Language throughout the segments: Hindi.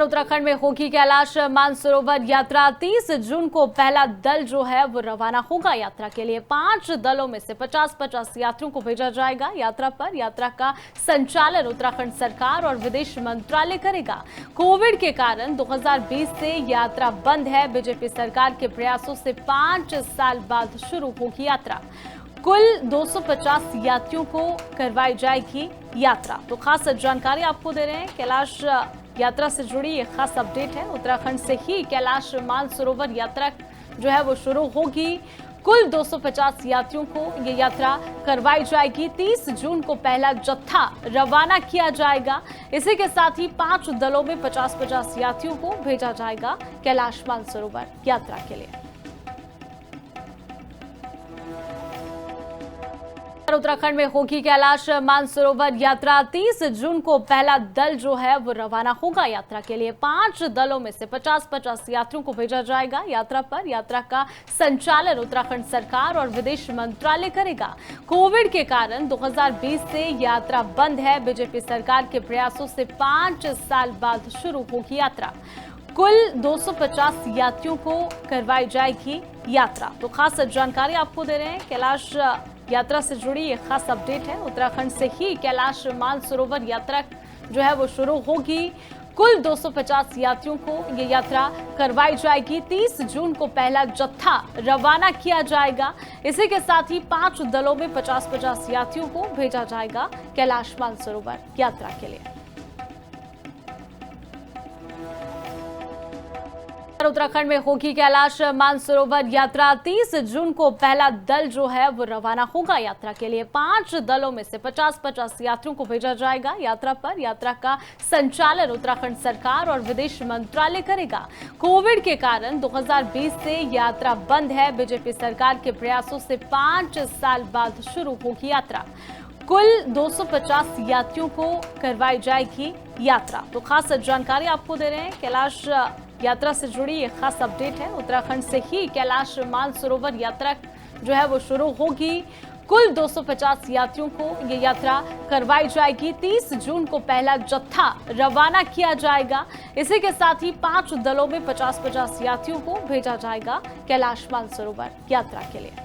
उत्तराखंड में होगी कैलाश मानसरोवर यात्रा। 30 जून को पहला दल जो है वो रवाना होगा यात्रा के लिए। 5 दलों में से 50-50 यात्रियों को भेजा जाएगा यात्रा पर। यात्रा का संचालन उत्तराखंड सरकार और विदेश मंत्रालय करेगा। कोविड के कारण 2020 से यात्रा बंद है। बीजेपी सरकार के प्रयासों से 5 साल बाद शुरू होगी यात्रा। कुल 250 यात्रियों को करवाई जाएगी यात्रा। तो खास जानकारी आपको दे रहे हैं, कैलाश यात्रा से जुड़ी ये खास अपडेट है। उत्तराखंड से ही कैलाश मानसरोवर यात्रा जो है वो शुरू होगी। कुल 250 यात्रियों को ये यात्रा करवाई जाएगी। 30 जून को पहला जत्था रवाना किया जाएगा। इसी के साथ ही 5 दलों में 50-50 यात्रियों को भेजा जाएगा कैलाश मानसरोवर यात्रा के लिए। उत्तराखंड में होगी कैलाश मानसरोवर यात्रा। 30 जून को पहला दल जो है वो रवाना होगा यात्रा के लिए। 5 दलों में से 50-50 यात्रियों को भेजा जाएगा यात्रा पर। यात्रा का संचालन उत्तराखंड सरकार और विदेश मंत्रालय करेगा। कोविड के कारण 2020 से यात्रा बंद है। बीजेपी सरकार के प्रयासों से 5 साल बाद शुरू होगी यात्रा। कुल 250 यात्रियों को करवाई जाएगी यात्रा। तो खास जानकारी आपको दे रहे हैं, कैलाश यात्रा से जुड़ी ये खास अपडेट है। उत्तराखंड से ही कैलाश मानसरोवर यात्रा जो है वो शुरू होगी। कुल 250 यात्रियों को ये यात्रा करवाई जाएगी। 30 जून को पहला जत्था रवाना किया जाएगा। इसी के साथ ही 5 दलों में 50-50 यात्रियों को भेजा जाएगा कैलाश मानसरोवर यात्रा के लिए। उत्तराखंड में होगी कैलाश मानसरोवर यात्रा। 30 जून को पहला दल जो है वो रवाना होगा यात्रा के लिए। 5 दलों में से 50-50 यात्रियों को भेजा जाएगा यात्रा पर। यात्रा का संचालन उत्तराखंड सरकार और विदेश मंत्रालय करेगा। कोविड के कारण 2020 से यात्रा बंद है। बीजेपी सरकार के प्रयासों से 5 साल बाद शुरू होगी यात्रा। कुल 250 यात्रियों को करवाई जाएगी यात्रा। तो खास जानकारी आपको दे रहे हैं, कैलाश यात्रा से जुड़ी ये खास अपडेट है। उत्तराखंड से ही कैलाश मानसरोवर यात्रा जो है वो शुरू होगी। कुल 250 यात्रियों को ये यात्रा करवाई जाएगी। 30 जून को पहला जत्था रवाना किया जाएगा। इसी के साथ ही 5 दलों में 50-50 यात्रियों को भेजा जाएगा कैलाश मानसरोवर यात्रा के लिए।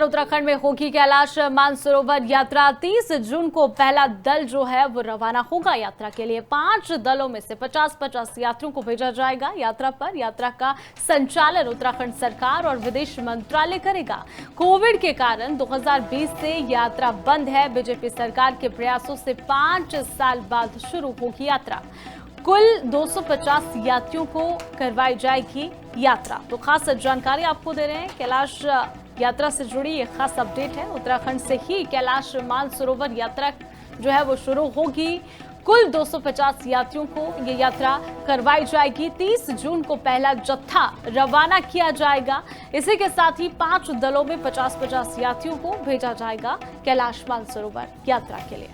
उत्तराखंड में होगी कैलाश मानसरोवर यात्रा। 30 जून को पहला दल जो है वो रवाना होगा यात्रा के लिए। 5 दलों में से 50-50 यात्रियों को भेजा जाएगा यात्रा पर। यात्रा का संचालन उत्तराखंड सरकार और विदेश मंत्रालय करेगा। कोविड के कारण 2020 से यात्रा बंद है। बीजेपी सरकार के प्रयासों से 5 साल बाद शुरू होगी यात्रा। कुल 250 यात्रियों को करवाई जाएगी यात्रा। तो खास जानकारी आपको दे रहे हैं, कैलाश यात्रा से जुड़ी ये खास अपडेट है। उत्तराखंड से ही कैलाश मानसरोवर यात्रा जो है वो शुरू होगी। कुल 250 यात्रियों को ये यात्रा करवाई जाएगी। 30 जून को पहला जत्था रवाना किया जाएगा। इसी के साथ ही 5 दलों में 50-50 यात्रियों को भेजा जाएगा कैलाश मानसरोवर यात्रा के लिए।